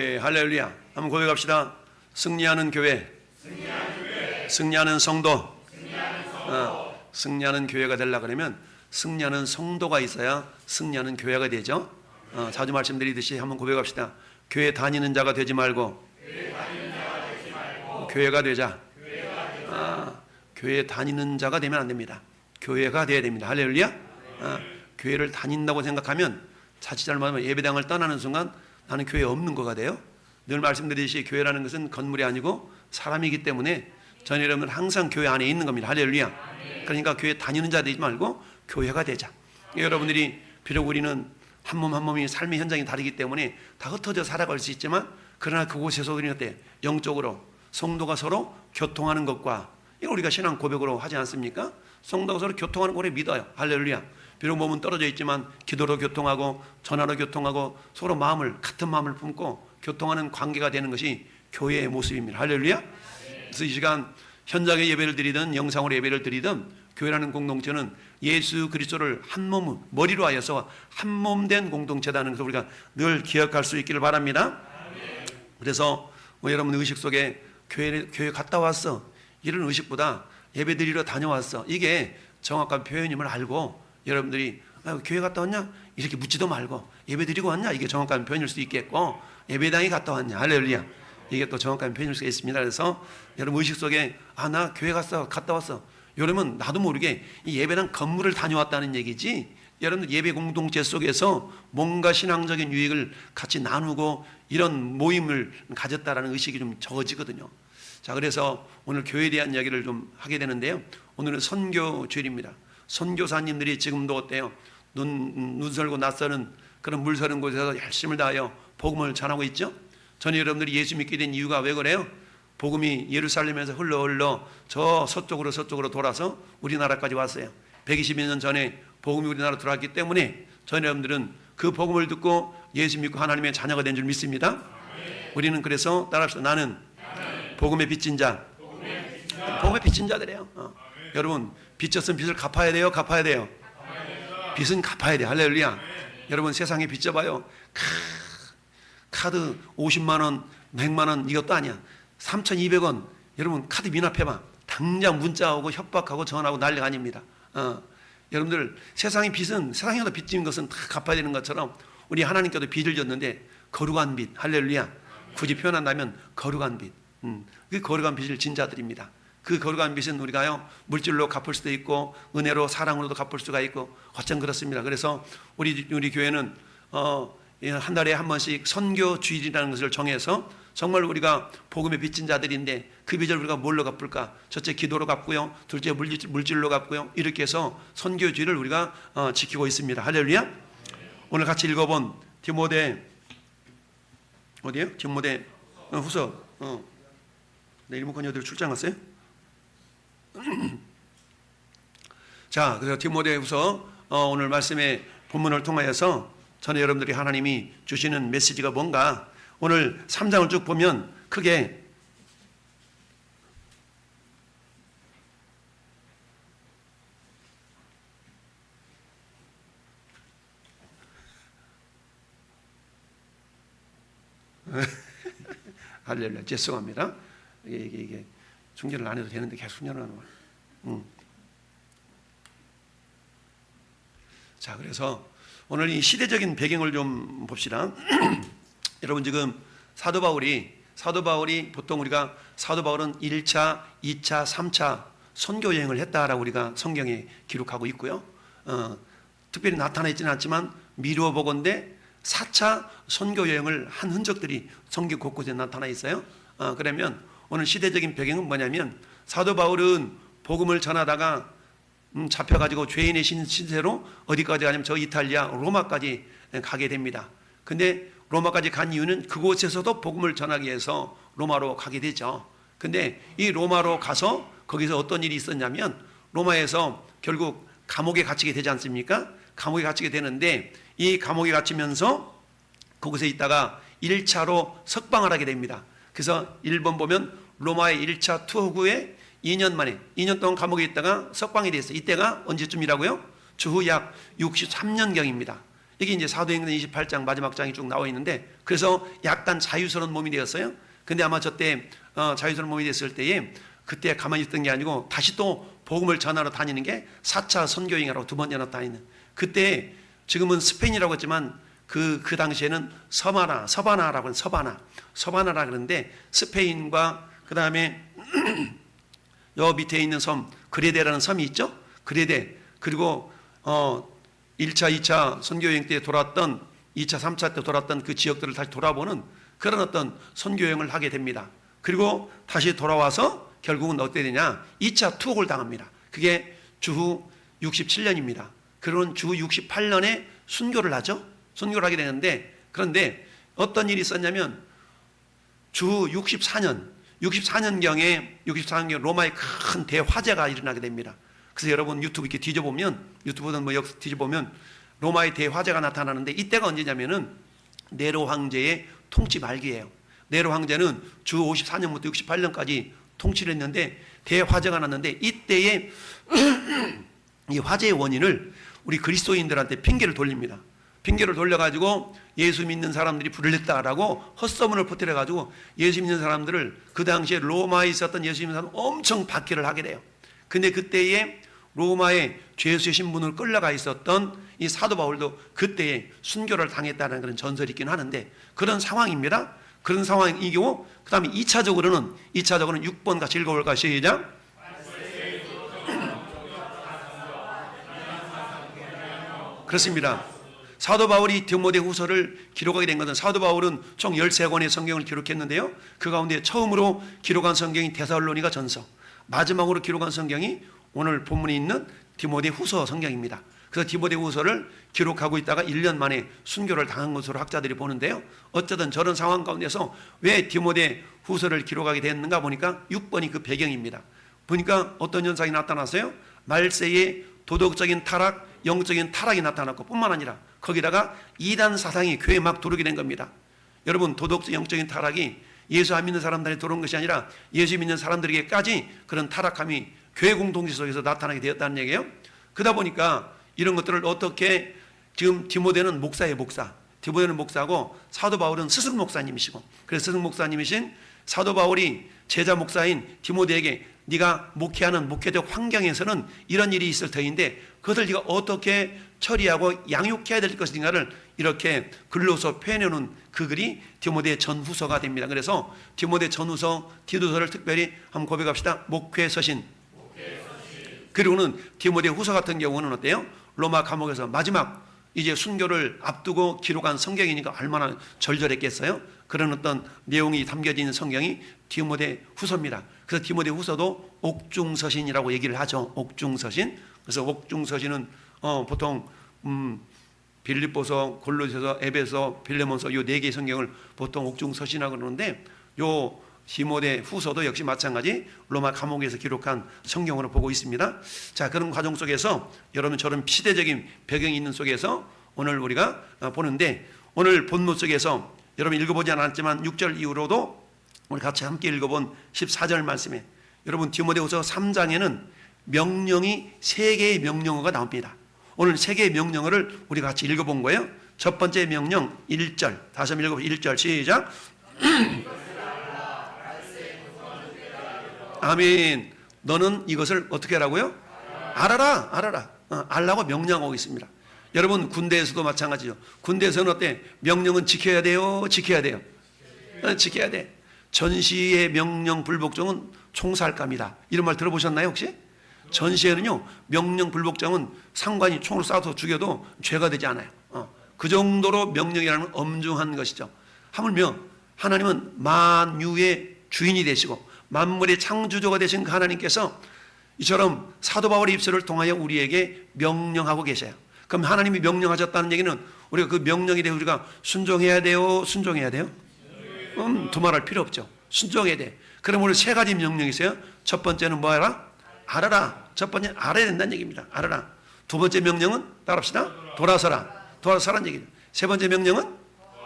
네, 할렐루야. 한번 고백합시다. 승리하는 교회, 승리하는 성도. 승리하는 교회가 되려고 그러면 승리하는 성도가 있어야 승리하는 교회가 되죠. 자주 말씀드리듯이 한번 고백합시다. 교회 다니는 자가 되지 말고 교회가 되자. 교회 다니는 자가 되면 안 됩니다. 교회가 돼야 됩니다. 할렐루야. 교회를 다닌다고 생각하면 자칫 잘못하면 예배당을 떠나는 순간 나는 교회에 없는 거가 돼요. 늘 말씀드리듯이 교회라는 것은 건물이 아니고 사람이기 때문에 저희 여러분은 항상 교회 안에 있는 겁니다. 할렐루야. 그러니까 교회 다니는 자 되지 말고 교회가 되자. 여러분들이 비록 우리는 한 몸 한 몸이 삶의 현장이 다르기 때문에 다 흩어져 살아갈 수 있지만 그러나 그곳에서 우리는 어때? 영적으로 성도가 서로 교통하는 것과 이거 우리가 신앙 고백으로 하지 않습니까? 성도가 서로 교통하는 걸 믿어요. 할렐루야. 비록 몸은 떨어져 있지만 기도로 교통하고 전화로 교통하고 서로 같은 마음을 품고 교통하는 관계가 되는 것이 교회의 모습입니다. 할렐루야. 그래서 이 시간 현장에 예배를 드리든 영상으로 예배를 드리든 교회라는 공동체는 예수 그리스도를 한 몸, 머리로 하여서 한 몸 된 공동체라는 것을 우리가 늘 기억할 수 있기를 바랍니다. 그래서 여러분 의식 속에 교회 갔다 왔어, 이런 의식보다 예배 드리러 다녀왔어, 이게 정확한 표현임을 알고 여러분들이 교회 갔다 왔냐? 이렇게 묻지도 말고 예배 드리고 왔냐? 이게 정확한 표현일 수 있겠고, 예배당에 갔다 왔냐? 할렐루야. 이게 또 정확한 표현일 수 있습니다. 그래서 여러분 의식 속에 나 교회 갔다 왔어, 여러분 나도 모르게 이 예배당 건물을 다녀왔다는 얘기지, 여러분들 예배 공동체 속에서 뭔가 신앙적인 유익을 같이 나누고 이런 모임을 가졌다라는 의식이 좀 적어지거든요. 자, 그래서 오늘 교회에 대한 이야기를 좀 하게 되는데요. 오늘은 선교 주일입니다. 선교사님들이 지금도 어때요? 눈 설고 낯서는 그런 물 서는 곳에서 열심을 다하여 복음을 전하고 있죠. 저는 여러분들이 예수 믿게 된 이유가 왜 그래요? 복음이 예루살렘에서 흘러 저 서쪽으로 돌아서 우리나라까지 왔어요. 120여 년 전에 복음이 우리나라로 들어왔기 때문에 저희 여러분들은 그 복음을 듣고 예수 믿고 하나님의 자녀가 된 줄 믿습니다. 우리는 그래서 따라합시다. 나는 복음의 빚진 자. 복음의 빚진 자들이에요. 여러분 빚졌으면 빚을 갚아야 돼요? 갚아야 돼요? 빚은 갚아야 돼요. 할렐루야. 여러분 세상에 빚 져봐요. 카드 50만 원, 100만 원 이것도 아니야. 3,200원 여러분 카드 미납해봐. 당장 문자 오고 협박하고 전화하고 난리가 아닙니다. 여러분들 세상의 빚은, 세상에도 빚진 것은 다 갚아야 되는 것처럼 우리 하나님께도 빚을 졌는데 거룩한 빚, 할렐루야. 굳이 표현한다면 거룩한 빚, 그 거룩한 빚을 진 자들입니다. 그 거룩한 빚은 우리가요 물질로 갚을 수도 있고 은혜로 사랑으로도 갚을 수가 있고 어쩜 그렇습니다. 그래서 우리 교회는 한 달에 한 번씩 선교 주일이라는 것을 정해서 정말 우리가 복음에 빚진 자들인데 그 빚을 우리가 뭘로 갚을까? 첫째 기도로 갚고요, 둘째 물질로 갚고요, 이렇게 해서 선교 주일을 우리가 지키고 있습니다. 할렐루야. 오늘 같이 읽어본 디모데 어디에요? 디모데 후서. 네, 일본권이 어디로 출장 갔어요? 자, 그래서 디모데 후서 오늘 말씀의 본문을 통하여서 전에 여러분들이 하나님이 주시는 메시지가 뭔가, 오늘 3장을 쭉 보면 크게 할렐루야. 죄송합니다. 이게 중계를 안 해도 되는데 계속 순전하는 거예요. 자, 그래서 오늘 이 시대적인 배경을 좀 봅시다. 여러분 지금 사도 바울이 보통 우리가 사도 바울은 1차, 2차, 3차 선교 여행을 했다라고 우리가 성경에 기록하고 있고요. 특별히 나타나 있지는 않지만 미루어 보건대 4차 선교 여행을 한 흔적들이 성경 곳곳에 나타나 있어요. 그러면 오늘 시대적인 배경은 뭐냐면 사도 바울은 복음을 전하다가 잡혀가지고 죄인의 신세로 어디까지 가냐면 저 이탈리아 로마까지 가게 됩니다. 근데 로마까지 간 이유는 그곳에서도 복음을 전하기 위해서 로마로 가게 되죠. 근데 이 로마로 가서 거기서 어떤 일이 있었냐면 로마에서 결국 감옥에 갇히게 되지 않습니까? 감옥에 갇히게 되는데 이 감옥에 갇히면서 거기서 있다가 1차로 석방을 하게 됩니다. 그래서 1번 보면 로마의 1차 투어 후에 2년 만에 2년 동안 감옥에 있다가 석방이 됐어요. 이때가 언제쯤이라고요? 주후 약 63년경입니다. 이게 이제 사도행전 28장 마지막 장이 쭉 나와 있는데, 그래서 약간 자유스러운 몸이 되었어요. 근데 아마 저때 자유스러운 몸이 됐을 때에 그때 가만히 있던 게 아니고 다시 또 복음을 전하러 다니는 게 4차 선교행이라고 두 번째나 다니는, 그때 지금은 스페인이라고 했지만 그 당시에는 서바나라고 하는 서바나라 그러는데, 스페인과 그 다음에 여 밑에 있는 섬 그레데라는 섬이 있죠. 그레데, 그리고 1차, 2차 선교여행 때 돌았던, 2차, 3차 때 돌았던 그 지역들을 다시 돌아보는 그런 어떤 선교여행을 하게 됩니다. 그리고 다시 돌아와서 결국은 어떻게 되냐, 2차 투옥을 당합니다. 그게 주후 67년입니다. 그런 주후 68년에 순교를 하죠. 순교를 하게 되는데, 그런데 어떤 일이 있었냐면 주후 64년경에 로마의 큰 대화재가 일어나게 됩니다. 그래서 여러분 유튜브 이렇게 유튜브든 뭐 역사 뒤져보면 로마의 대화재가 나타나는데, 이때가 언제냐면은 네로 황제의 통치 말기예요. 네로 황제는 주 54년부터 68년까지 통치를 했는데 대화재가 났는데, 이때에 이 화재의 원인을 우리 그리스도인들한테 핑계를 돌립니다. 핑계를 돌려가지고 예수 믿는 사람들이 불을 냈다라고 헛소문을 퍼뜨려가지고 예수 믿는 사람들을, 그 당시에 로마에 있었던 예수 믿는 사람 엄청 박해를 하게 돼요. 근데 그때에 로마의 죄수의 신분을 끌려가 있었던 이 사도 바울도 그때에 순교를 당했다는 그런 전설이 있긴 하는데, 그런 상황입니다. 그런 상황이고, 그 다음에 2차적으로는 6번 같이 읽어볼까? 시작. 그렇습니다. 사도 바울이 디모데 후서를 기록하게 된 것은, 사도 바울은 총 13권의 성경을 기록했는데요, 그 가운데 처음으로 기록한 성경이 데살로니가 전서, 마지막으로 기록한 성경이 오늘 본문에 있는 디모데 후서 성경입니다. 그래서 디모데 후서를 기록하고 있다가 1년 만에 순교를 당한 것으로 학자들이 보는데요, 어쨌든 저런 상황 가운데서 왜 디모데 후서를 기록하게 됐는가 보니까 6번이 그 배경입니다. 보니까 어떤 현상이 나타났어요? 말세의 도덕적인 타락, 영적인 타락이 나타났고, 뿐만 아니라 거기다가 이단 사상이 교회에 막 들어오게 된 겁니다. 여러분, 도덕적 영적인 타락이 예수 안 믿는 사람들에 들어온 것이 아니라 예수 믿는 사람들에게까지 그런 타락함이 교회 공동체 속에서 나타나게 되었다는 얘기예요. 그러다 보니까 이런 것들을 어떻게, 지금 디모데는 목사예요. 디모데는 목사고 사도 바울은 스승 목사님이시고, 그래서 스승 목사님이신 사도 바울이 제자 목사인 디모데에게 네가 목회하는 목회적 환경에서는 이런 일이 있을 터인데 그것을 네가 어떻게 처리하고 양육해야 될 것인가를 이렇게 글로서 표현해놓은 그 글이 디모데 전후서가 됩니다. 그래서 디모데 전후서, 디도서를 특별히 한번 고백합시다. 목회서신. 그리고는 디모데 후서 같은 경우는 어때요? 로마 감옥에서 마지막 이제 순교를 앞두고 기록한 성경이니까 얼마나 절절했겠어요? 그런 어떤 내용이 담겨져 있는 성경이 디모데 후서입니다. 그래서 디모데 후서도 옥중서신이라고 얘기를 하죠. 옥중서신. 그래서 옥중서신은 보통 빌립보서, 골로새서, 에베소, 빌레몬서 요 4개의 성경을 보통 옥중서신이라고 그러는데, 요 디모데 후서도 역시 마찬가지 로마 감옥에서 기록한 성경으로 보고 있습니다. 자, 그런 과정 속에서 여러분 저런 시대적인 배경이 있는 속에서 오늘 우리가 보는데, 오늘 본문 속에서 여러분 읽어보지 않았지만 6절 이후로도 우리 같이 함께 읽어본 14절 말씀에, 여러분 디모데후서 3장에는 명령이 3개의 명령어가 나옵니다. 오늘 3개의 명령어를 우리 같이 읽어본 거예요. 첫 번째 명령 1절, 다시 한번 읽어보세요. 1절 시작. 아멘. 너는 이것을 어떻게 하라고요? 알아라. 알라고 명령하고 있습니다. 여러분 군대에서도 마찬가지죠. 군대에서는 어때? 명령은 지켜야 돼요. 지켜야 돼. 전시의 명령 불복종은 총살감이다. 이런 말 들어보셨나요 혹시? 전시에는요, 명령 불복종은 상관이 총으로 쏴서 죽여도 죄가 되지 않아요. 그 정도로 명령이라는 엄중한 것이죠. 하물며 하나님은 만유의 주인이 되시고 만물의 창조주가 되신 그 하나님께서 이처럼 사도 바울의 입술을 통하여 우리에게 명령하고 계세요. 그럼 하나님이 명령하셨다는 얘기는 우리가 그 명령에 대해 우리가 순종해야 돼요? 순종해야 돼요? 두말할 필요 없죠. 순종해야 돼. 그럼 우리 3가지 명령이 있어요. 첫 번째는 뭐하라? 알아라. 첫 번째는 알아야 된다는 얘기입니다. 알아라. 두 번째 명령은 따라합시다. 돌아서라는 얘기입니다. 세 번째 명령은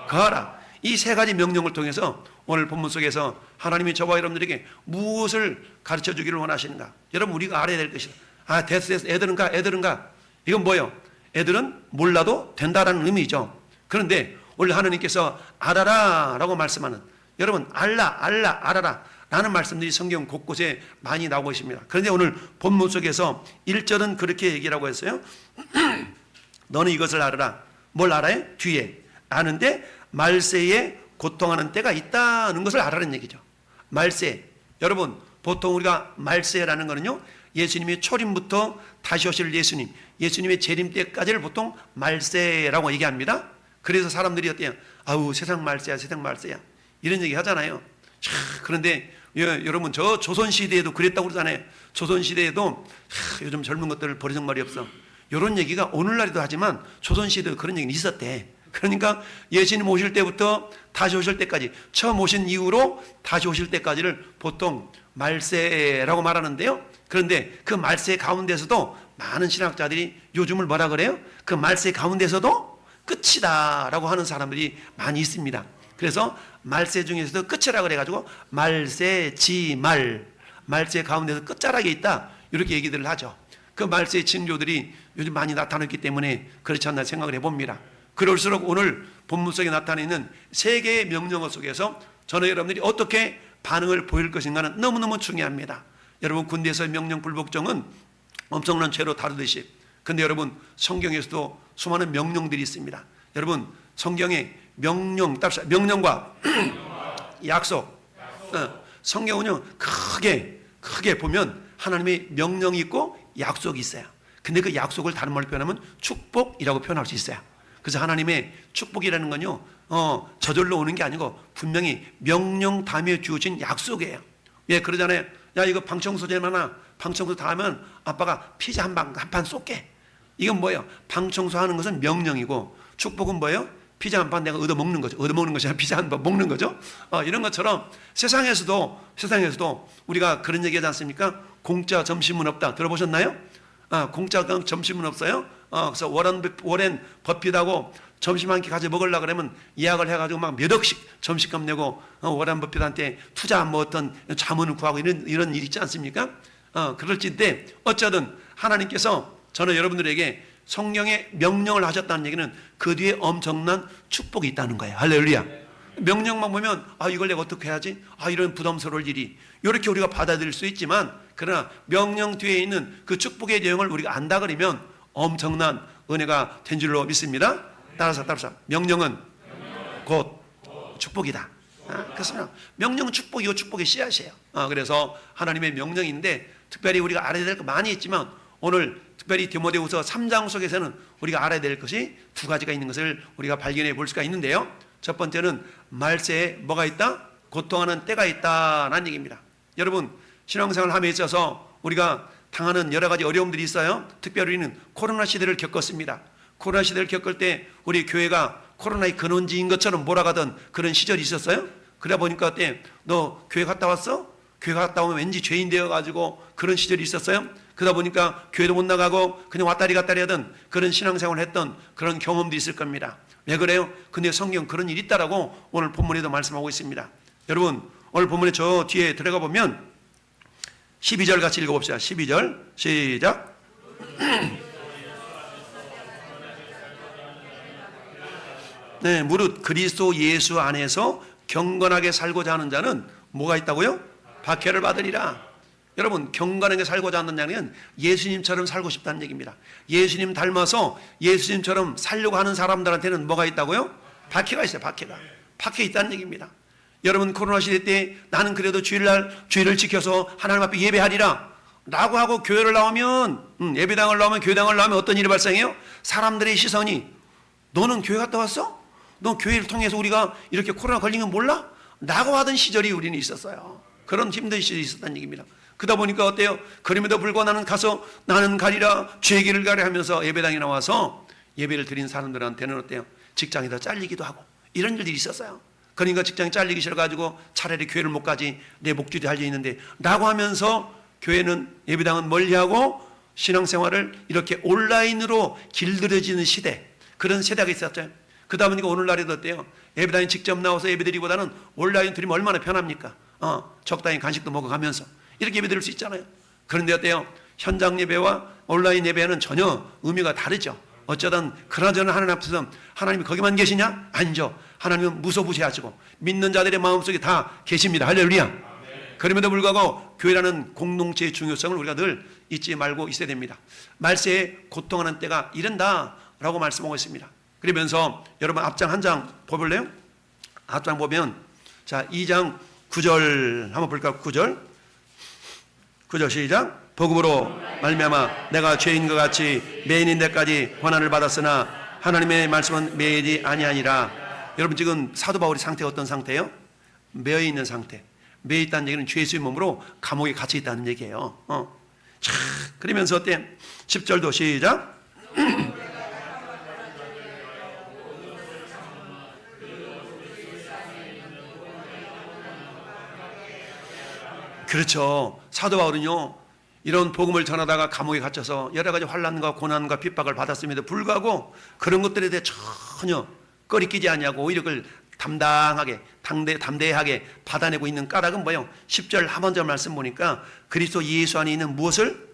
거하라. 이 3가지 명령을 통해서 오늘 본문 속에서 하나님이 저와 여러분들에게 무엇을 가르쳐 주기를 원하시는가? 여러분 우리가 알아야 될 것이다. 됐어. 애들은 가. 이건 뭐예요? 애들은 몰라도 된다라는 의미죠. 그런데 원래 하나님께서 알아라 라고 말씀하는, 여러분 알아라 라는 말씀들이 성경 곳곳에 많이 나오고 있습니다. 그런데 오늘 본문 속에서 1절은 그렇게 얘기라고 했어요. 너는 이것을 알아라. 뭘 알아요? 뒤에 아는데 말세에 고통하는 때가 있다는 것을 알아라는 얘기죠. 말세, 여러분 보통 우리가 말세라는 거는요, 예수님의 초림부터 다시 오실 예수님의 재림 때까지를 보통 말세라고 얘기합니다. 그래서 사람들이 어때요? 아우 세상 말세야 이런 얘기 하잖아요. 그런데 여러분 저 조선시대에도 그랬다고 그러잖아요. 조선시대에도 요즘 젊은 것들 버리는 말이 없어, 이런 얘기가 오늘날에도 하지만 조선시대도 그런 얘기는 있었대. 그러니까 예수님 오실 때부터 다시 오실 때까지, 처음 오신 이후로 다시 오실 때까지를 보통 말세라고 말하는데요. 그런데 그 말세 가운데서도 많은 신학자들이 요즘을 뭐라 그래요? 그 말세 가운데서도 끝이다 라고 하는 사람들이 많이 있습니다. 그래서 말세 중에서도 끝이라 그래가지고 말세 가운데서 끝자락에 있다 이렇게 얘기들을 하죠. 그 말세의 징조들이 요즘 많이 나타났기 때문에 그렇지 않나 생각을 해봅니다. 그럴수록 오늘 본문 속에 나타내는 세 개의 명령어 속에서 저는 여러분들이 어떻게 반응을 보일 것인가는 너무너무 중요합니다. 여러분 군대에서의 명령 불복종은 엄청난 죄로 다루듯이, 근데 여러분 성경에서도 수많은 명령들이 있습니다. 여러분 성경에 명령과 약속, 성경은요 크게 보면 하나님의 명령이 있고 약속이 있어요. 근데 그 약속을 다른 말로 표현하면 축복이라고 표현할 수 있어요. 그래서 하나님의 축복이라는 건요, 저절로 오는 게 아니고 분명히 명령 다음에 주어진 약속이에요. 예, 그러잖아요. 야, 이거 방청소 좀 하나, 방청소 다 하면 아빠가 피자 한 판 쏠게. 이건 뭐예요? 방청소 하는 것은 명령이고, 축복은 뭐예요? 피자 한 판 내가 얻어먹는 거죠. 얻어먹는 것이 아니라 피자 한 판 먹는 거죠. 이런 것처럼 세상에서도 우리가 그런 얘기 하지 않습니까? 공짜 점심은 없다. 들어보셨나요? 공짜 점심은 없어요. 그래서 워렌 버핏하고 점심 한 끼 가져 먹으려고 그러면 예약을 해가지고 막 몇 억씩 점심값 내고 워렌 버핏한테 투자 뭐 어떤 자문을 구하고 이런 일 있지 않습니까? 그럴진데 어쩌든 하나님께서 저는 여러분들에게 성령의 명령을 하셨다는 얘기는 그 뒤에 엄청난 축복이 있다는 거예요. 할렐루야. 명령만 보면 이걸 내가 어떻게 해야지? 이런 부담스러울 일이, 이렇게 우리가 받아들일 수 있지만, 그러나 명령 뒤에 있는 그 축복의 내용을 우리가 안다 그러면 엄청난 은혜가 된 줄로 믿습니다. 따라서 명령은 곧 축복이다. 그래서 명령은 축복이고 축복의 씨앗이에요. 그래서 하나님의 명령인데 특별히 우리가 알아야 될 거 많이 있지만 오늘 특별히 디모데후서 3장 속에서는 우리가 알아야 될 것이 두 가지가 있는 것을 우리가 발견해 볼 수가 있는데요. 첫 번째는 말세에 뭐가 있다? 고통하는 때가 있다라는 얘기입니다. 여러분 신앙생활 함에 있어서 우리가 당하는 여러 가지 어려움들이 있어요. 특별히 우리는 코로나 시대를 겪었습니다. 코로나 시대를 겪을 때 우리 교회가 코로나의 근원지인 것처럼 몰아가던 그런 시절이 있었어요. 그러다 보니까 어때? 너 교회 갔다 왔어? 교회 갔다 오면 왠지 죄인 되어가지고 그런 시절이 있었어요. 그러다 보니까 교회도 못 나가고 그냥 왔다리 갔다리 하던 그런 신앙생활을 했던 그런 경험도 있을 겁니다. 왜 그래요? 근데 성경 그런 일이 있다라고 오늘 본문에도 말씀하고 있습니다. 여러분 오늘 본문에 저 뒤에 들어가 보면 12절 같이 읽어봅시다. 12절 시작. 네, 무릇 그리스도 예수 안에서 경건하게 살고자 하는 자는 뭐가 있다고요? 박해를 받으리라. 여러분 경건하게 살고자 하는 자는 예수님처럼 살고 싶다는 얘기입니다. 예수님 닮아서 예수님처럼 살려고 하는 사람들한테는 뭐가 있다고요? 박해가 있어요. 박해 있다는 얘기입니다. 여러분 코로나 시대 때 나는 그래도 주일을 지켜서 하나님 앞에 예배하리라 라고 하고 교회를 나오면 예배당을 나오면 교회당을 나오면 어떤 일이 발생해요? 사람들의 시선이 너는 교회 갔다 왔어? 너 교회를 통해서 우리가 이렇게 코로나 걸린 건 몰라? 라고 하던 시절이 우리는 있었어요. 그런 힘든 시절이 있었다는 얘기입니다. 그러다 보니까 어때요? 그럼에도 불구하고 나는 가서 나는 가리라 주의 길을 가려 하면서 예배당에 나와서 예배를 드린 사람들한테는 어때요? 직장에다 잘리기도 하고 이런 일들이 있었어요. 그러니까 직장에 잘리기 싫어가지고 차라리 교회를 못 가지 내 목줄이 달려있는데 라고 하면서 교회는 예배당은 멀리하고 신앙생활을 이렇게 온라인으로 길들여지는 시대, 그런 세대가 있었죠. 그러다 보니까 오늘날에도 어때요? 예배당에 직접 나와서 예배드리기보다는 온라인 드리면 얼마나 편합니까? 적당히 간식도 먹어가면서 이렇게 예배 드릴 수 있잖아요. 그런데 어때요? 현장 예배와 온라인 예배는 전혀 의미가 다르죠. 어쩌든 그나저나 하나님 앞에서 하나님이 거기만 계시냐? 아니죠. 하나님은 무소부시하시고 믿는 자들의 마음속에 다 계십니다. 할렐루야. 그럼에도 불구하고 교회라는 공동체의 중요성을 우리가 늘 잊지 말고 있어야 됩니다. 말세에 고통하는 때가 이른다라고 말씀하고 있습니다. 그러면서 여러분 앞장 한 장 보볼래요? 앞장 보면 자 2장 9절 한번 볼까요? 9절 시작. 복음으로 말미암아 내가 죄인과 같이 매인인 데까지 고난을 받았으나 하나님의 말씀은 매이지 아니하니라. 여러분 지금 사도 바울의 상태가 어떤 상태예요? 매여 있는 상태. 매여 있다는 얘기는 죄수의 몸으로 감옥에 갇혀 있다는 얘기예요. 자, 그러면서 어때? 10절도 시작. 그렇죠. 사도 바울은요 이런 복음을 전하다가 감옥에 갇혀서 여러 가지 환난과 고난과 핍박을 받았음에도 불구하고 그런 것들에 대해 전혀 꺼리끼지 아니하고 오히려 그걸 담대하게 받아내고 있는 까닭은 뭐예요? 10절 하반절 말씀 보니까 그리스도 예수 안에 있는 무엇을?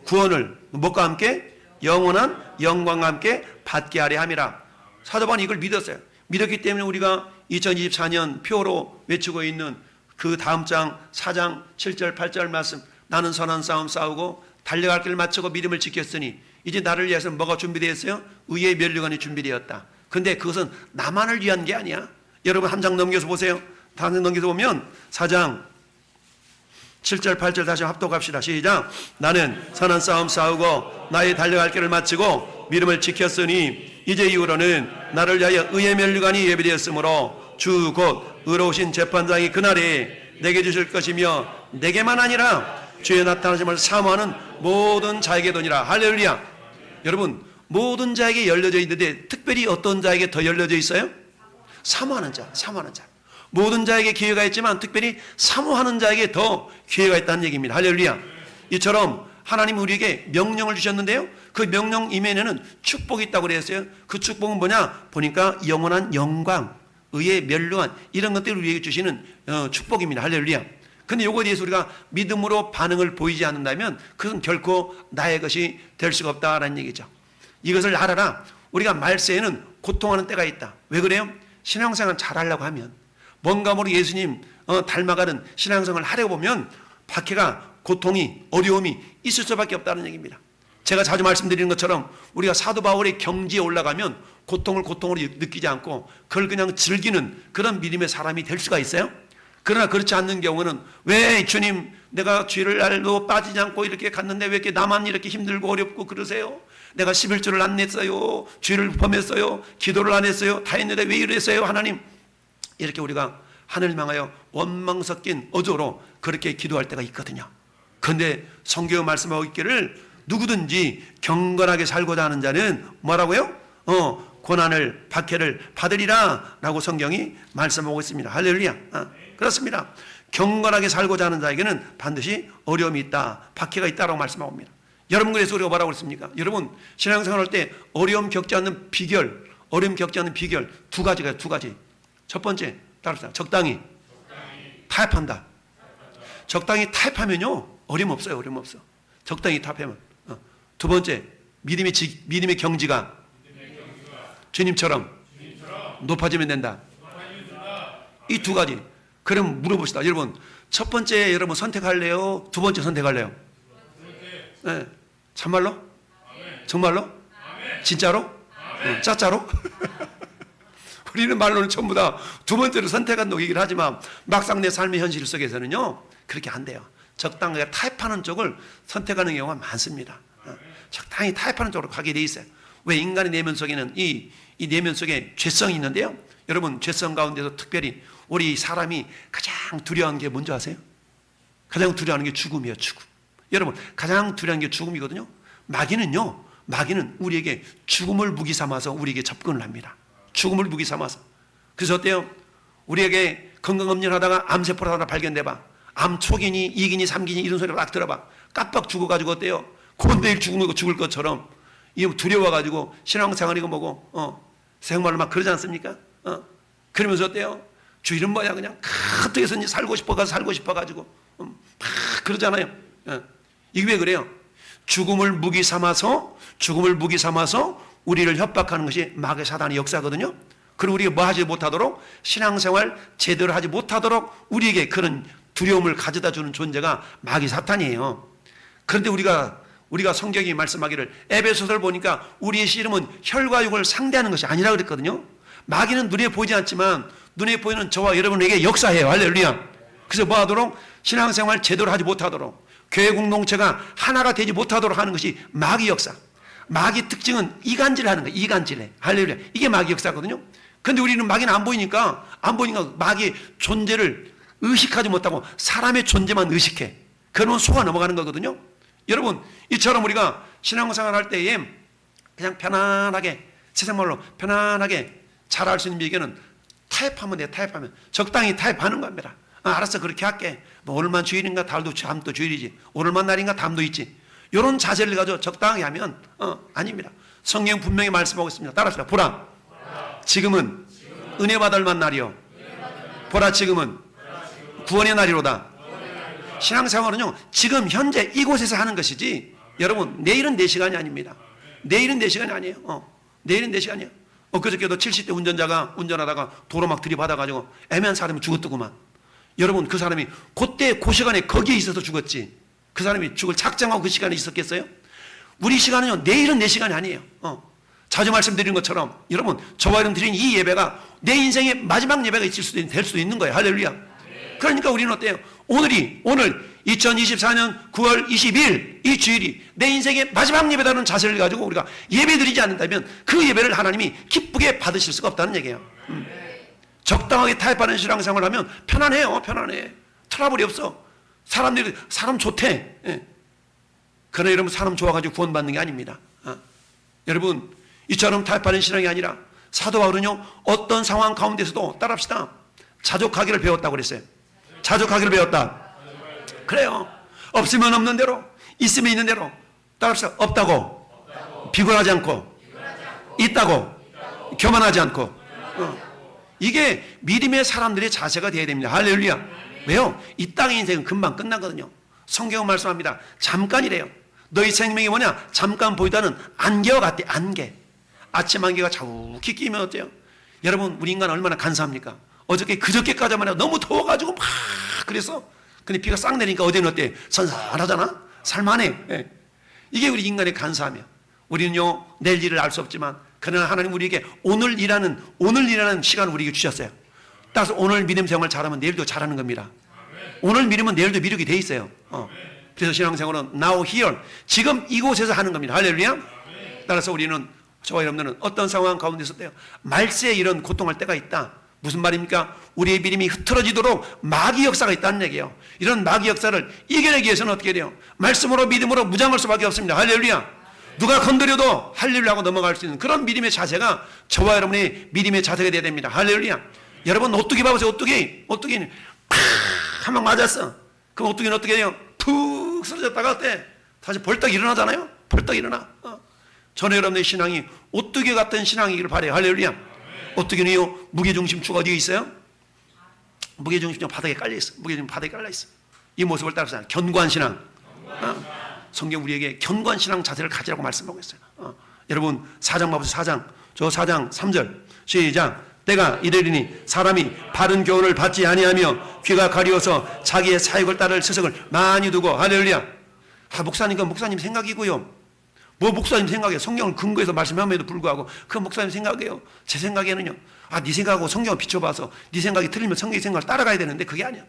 구원을 무엇과 함께? 영원한 영광과 함께 받게 하려 함이라. 사도 바울은 이걸 믿었어요. 믿었기 때문에 우리가 2024년 표로 외치고 있는 그 다음 장 4장 7절 8절 말씀, 나는 선한 싸움 싸우고 달려갈 길을 마치고 믿음을 지켰으니 이제 나를 위해서 뭐가 준비되었어요? 의의 면류관이 준비되었다. 근데 그것은 나만을 위한 게 아니야. 여러분 한 장 넘겨서 보세요. 한 장 넘겨서 보면 4장 7절 8절 다시 합독합시다. 시작. 나는 선한 싸움 싸우고 나의 달려갈 길을 마치고 믿음을 지켰으니 이제 이후로는 나를 위하여 의의 면류관이 예비되었으므로 주 곧 의로우신 재판장이 그날에 내게 주실 것이며 내게만 아니라 주의 나타나심을 사모하는 모든 자에게 도니라. 할렐루야. 여러분 모든 자에게 열려져 있는데 특별히 어떤 자에게 더 열려져 있어요? 사모하는 자. 모든 자에게 기회가 있지만 특별히 사모하는 자에게 더 기회가 있다는 얘기입니다. 할렐루야. 이처럼 하나님 우리에게 명령을 주셨는데요, 그 명령 이면에는 축복이 있다고 그랬어요. 그 축복은 뭐냐 보니까 영원한 영광, 의의 면류관, 이런 것들을 우리에게 주시는 축복입니다. 할렐루야. 근데 요거에 대해서 우리가 믿음으로 반응을 보이지 않는다면 그건 결코 나의 것이 될 수가 없다라는 얘기죠. 이것을 알아라. 우리가 말세에는 고통하는 때가 있다. 왜 그래요? 신앙생활 잘하려고 하면, 뭔가 모르게 예수님 닮아가는 신앙생활을 하려고 보면 박해가, 고통이, 어려움이 있을 수밖에 없다는 얘기입니다. 제가 자주 말씀드리는 것처럼 우리가 사도 바울의 경지에 올라가면 고통을 고통으로 느끼지 않고 그걸 그냥 즐기는 그런 믿음의 사람이 될 수가 있어요? 그러나 그렇지 않는 경우는, 왜 주님 내가 죄를 알도 빠지지 않고 이렇게 갔는데 왜 이렇게 나만 이렇게 힘들고 어렵고 그러세요? 내가 11조를 안 냈어요, 죄를 범했어요, 기도를 안 했어요, 다 했는데 왜 이러세요 하나님? 이렇게 우리가 하늘을 향하여 원망 섞인 어조로 그렇게 기도할 때가 있거든요. 그런데 성경에 말씀하고 있기를 누구든지 경건하게 살고자 하는 자는 뭐라고요? 고난을, 박해를 받으리라 라고 성경이 말씀하고 있습니다. 할렐루야. 그렇습니다. 경건하게 살고자 하는 자에게는 반드시 어려움이 있다, 박해가 있다라고 말씀하고 있습니다. 여러분, 그래서 우리가 뭐라고 그랬습니까? 여러분, 신앙생활 할 때 어려움 겪지 않는 비결, 두 가지가, 두 가지. 첫 번째, 따릅시다. 적당히 타협한다. 적당히 타협하면요, 어려움 없어요. 적당히 타협하면. 두 번째, 믿음의 경지가 주님처럼 높아지면 된다. 이 두 가지. 그럼 물어봅시다. 여러분, 첫 번째 여러분 선택할래요? 두 번째 선택할래요? 네. 참말로? 정말로? 진짜로? 짜짜로? 우리는 말로는 전부 다 두 번째로 선택한다고 얘기를 하지만 막상 내 삶의 현실 속에서는요, 그렇게 안 돼요. 적당하게 타협하는 쪽을 선택하는 경우가 많습니다. 적당히 타협하는 쪽으로 가게 돼 있어요. 왜? 인간의 내면 속에는 이 내면 속에 죄성이 있는데요, 여러분, 죄성 가운데서 특별히 우리 사람이 가장 두려워하는 게 뭔지 아세요? 가장 두려워하는 게 죽음이에요. 죽음. 여러분, 가장 두려워하는 게 죽음이거든요. 마귀는 우리에게 죽음을 무기 삼아서 우리에게 접근을 합니다. 죽음을 무기 삼아서. 그래서 어때요? 우리에게 건강검진하다가 암세포를 하나 발견돼봐. 암 초기니 2기니 3기니 이런 소리를 막 들어봐. 깜빡 죽어가지고 어때요? 곧 내일 죽을 것처럼 두려워가지고 신앙생활이고 뭐고 생활을 막 그러지 않습니까? 그러면서 어때요? 주 이름 뭐야, 그냥 어떻게 해서든지 살고 싶어가지고 막 그러잖아요. 이게 왜 그래요? 죽음을 무기 삼아서 우리를 협박하는 것이 마귀 사단의 역사거든요. 그리고 우리가 뭐 하지 못하도록, 신앙생활 제대로 하지 못하도록 우리에게 그런 두려움을 가져다 주는 존재가 마귀 사탄이에요. 그런데 우리가 성경이 말씀하기를, 에베소서를 보니까 우리의 씨름은 혈과 육을 상대하는 것이 아니라 그랬거든요. 마귀는 눈에 보이지 않지만 눈에 보이는 저와 여러분에게 역사해요. 할렐루야. 그래서 뭐 하도록? 신앙생활 제대로 하지 못하도록, 교회 공동체가 하나가 되지 못하도록 하는 것이 마귀 역사. 마귀 특징은 이간질하는 거예요. 이간질해. 할렐루야. 이게 마귀 역사거든요. 그런데 우리는 마귀는 안 보이니까 마귀의 존재를 의식하지 못하고 사람의 존재만 의식해. 그러면 속아 넘어가는 거거든요. 여러분, 이처럼 우리가 신앙생활 할 때에 그냥 편안하게, 세상말로 편안하게 잘할 수 있는 비결은 타협하면 돼. 타협하면 적당히 타협하는 겁니다. 알았어, 그렇게 할게. 뭐 오늘만 주일인가, 다음도 주일이지. 오늘만 날인가, 다음도 있지. 이런 자세를 가지고 적당히 하면 아닙니다. 성경 분명히 말씀하고 있습니다. 따라합시다. 보라, 지금은 은혜 받을 만 날이요. 보라, 지금은 구원의 날이로다. 신앙생활은요, 지금 현재 이곳에서 하는 것이지, 여러분, 내일은 내 시간이 아닙니다. 내일은 내 시간이 아니에요. 내일은 내 시간이에요. 엊그저께도 70대 운전자가 운전하다가 도로 막 들이받아가지고 애매한 사람이 죽었더구만. 여러분, 그 사람이 그때 그 시간에 거기에 있어서 죽었지, 그 사람이 죽을 작정하고 그 시간에 있었겠어요? 우리 시간은요, 내일은 내 시간이 아니에요. 자주 말씀드린 것처럼 여러분, 저와 여러분 드린 이 예배가 내 인생의 마지막 예배가 될 수도 있는 거예요. 할렐루야. 그러니까 우리는 어때요? 오늘 2024년 9월 20일 이 주일이 내 인생의 마지막 예배다는 자세를 가지고 우리가 예배드리지 않는다면 그 예배를 하나님이 기쁘게 받으실 수가 없다는 얘기예요. 적당하게 타협하는 신앙생활을 하면 편안해요. 편안해. 트러블이 없어. 사람 좋대. 그러나 여러분, 사람 좋아가지고 구원받는 게 아닙니다. 여러분, 이처럼 타협하는 신앙이 아니라 사도 바울은요, 어떤 상황 가운데서도, 따라합시다, 자족하기를 배웠다고 그랬어요. 자족하기를 배웠다. 그래요. 없으면 없는 대로, 있으면 있는 대로. 따라합시다. 없다고 비굴하지 않고, 있다고 교만하지 않고. 이게 믿음의 사람들의 자세가 되어야 됩니다. 할렐루야. 왜요? 이 땅의 인생은 금방 끝나거든요. 성경은 말씀합니다. 잠깐이래요. 너희 생명이 뭐냐? 잠깐 보이다는 안개와 같대. 안개. 아침 안개가 자욱히 끼면 어때요? 여러분, 우리 인간 얼마나 간사합니까? 그저께까지만 해도 너무 더워가지고 막 그래서, 근데 비가 싹 내리니까 어제는 어때? 선선하잖아? 살만해. 이게 우리 인간의 간사함이야. 우리는요, 내일 일을 알 수 없지만, 그러나 하나님 우리에게 오늘이라는 시간을 우리에게 주셨어요. 따라서 오늘 믿음 생활 잘하면 내일도 잘하는 겁니다. 오늘 믿으면 내일도 미루게 돼 있어요. 그래서 신앙생활은 now here, 지금 이곳에서 하는 겁니다. 할렐루야. 따라서 우리는, 저와 여러분들은 어떤 상황 가운데서 때요, 말세에 이런 고통할 때가 있다. 무슨 말입니까? 우리의 믿음이 흐트러지도록 마귀 역사가 있다는 얘기예요. 이런 마귀 역사를 이겨내기 위해서는 어떻게 돼요? 말씀으로, 믿음으로 무장할 수밖에 없습니다. 할렐루야. 누가 건드려도 할렐루야 하고 넘어갈 수 있는 그런 믿음의 자세가 저와 여러분의 믿음의 자세가 되어야 됩니다. 할렐루야. 여러분, 오뚜기 봐보세요. 오뚜기는 한 방 맞았어. 그럼 오뚜기는 어떻게 해요? 푹 쓰러졌다가 어때? 다시 벌떡 일어나잖아요. 벌떡 일어나. 저는 여러분의 신앙이 오뚜기 같은 신앙이기를 바라요. 할렐루야. 오뚜기는요, 무게중심추가 어디에 있어요? 무게중심추가 바닥에 깔려있어. 무게중심 바닥에 깔려있어. 이 모습을 따라서 견고한 신앙. 성경 우리에게 견고한 신앙 자세를 가지라고 말씀하고 있어요. 여러분, 4장 봐보세요. 4장. 저 4장 3절. 시작. 때가 이르리니 사람이 바른 교훈을 받지 아니하며 귀가 가리워서 자기의 사역을 따를 스승을 많이 두고. 할렐루야. 목사님 생각이고요. 뭐 목사님 생각이에요. 성경을 근거해서 말씀함에도 불구하고 그 목사님 생각이에요. 제 생각에는요, 네 생각하고 성경을 비춰봐서 네 생각이 틀리면 성경의 생각을 따라가야 되는데 그게 아니야.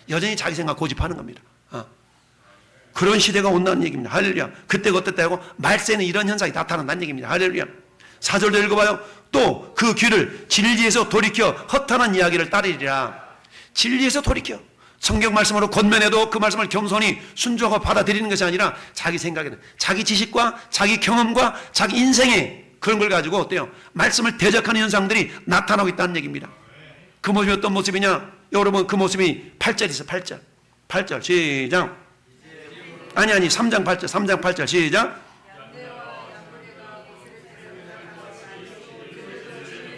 여전히 자기 생각 고집하는 겁니다. 그런 시대가 온다는 얘기입니다. 할렐루야. 그때가 어땠다 하고 말세는 이런 현상이 나타난다는 얘기입니다. 할렐루야. 4절도 읽어봐요. 또 그 귀를 진리에서 돌이켜 허탄한 이야기를 따르리라. 진리에서 돌이켜. 성경 말씀으로 권면해도 그 말씀을 겸손히 순종하고 받아들이는 것이 아니라 자기 생각에는, 자기 지식과 자기 경험과 자기 인생의 그런 걸 가지고 어때요? 말씀을 대적하는 현상들이 나타나고 있다는 얘기입니다. 그 모습이 어떤 모습이냐? 여러분, 그 모습이 8절 있어. 8절 시작. 아니 3장 8절 시작.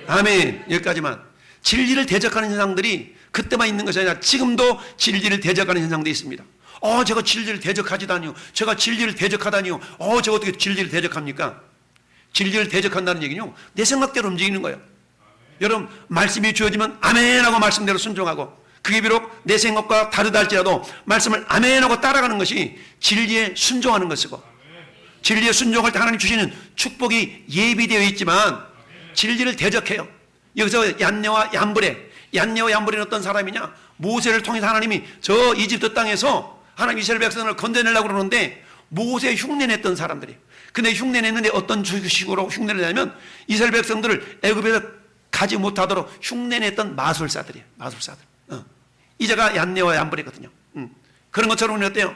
아멘. 여기까지만. 진리를 대적하는 현상들이 그때만 있는 것이 아니라 지금도 진리를 대적하는 현상들이 있습니다. 제가 진리를 대적하지다니요. 제가 진리를 대적하다니요. 제가 어떻게 진리를 대적합니까? 진리를 대적한다는 얘기는요, 내 생각대로 움직이는 거예요. 여러분, 말씀이 주어지면 아멘하고 말씀대로 순종하고, 그게 비록 내 생각과 다르다 할지라도 말씀을 아멘하고 따라가는 것이 진리에 순종하는 것이고, 진리에 순종할 때 하나님 주시는 축복이 예비되어 있지만 진리를 대적해요. 여기서 얀네와 얀브레는 어떤 사람이냐? 모세를 통해서 하나님이 저 이집트 땅에서 하나님 이스라엘 백성을 건져내려고 그러는데 모세 흉내냈던 사람들이에요. 근데 흉내냈는데 어떤 식으로 흉내를 내냐면 이스라엘 백성들을 애굽에서 가지 못하도록 흉내냈던 마술사들이에요. 마술사들. 이제가 얀네와 얀브레거든요. 그런 것처럼 우리는 어때요?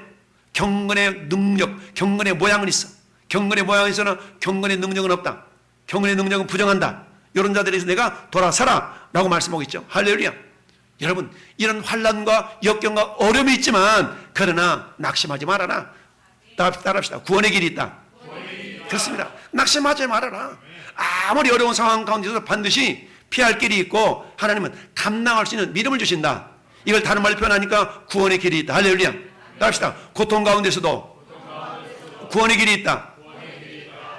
경건의 능력, 경건의 모양은 있어. 경건의 모양이 있으나 경건의 능력은 없다. 경건의 능력은 부정한다. 이런 자들에서 내가 돌아서라 라고 말씀하고 있죠. 할렐루야. 여러분, 이런 환난과 역경과 어려움이 있지만 그러나 낙심하지 말아라. 따라합시다. 구원의 길이 있다. 그렇습니다. 낙심하지 말아라. 아무리 어려운 상황 가운데서 반드시 피할 길이 있고 하나님은 감당할 수 있는 믿음을 주신다. 이걸 다른 말로 표현하니까 구원의 길이 있다. 할렐루야. 따라합시다. 고통 가운데서도 구원의 길이 있다.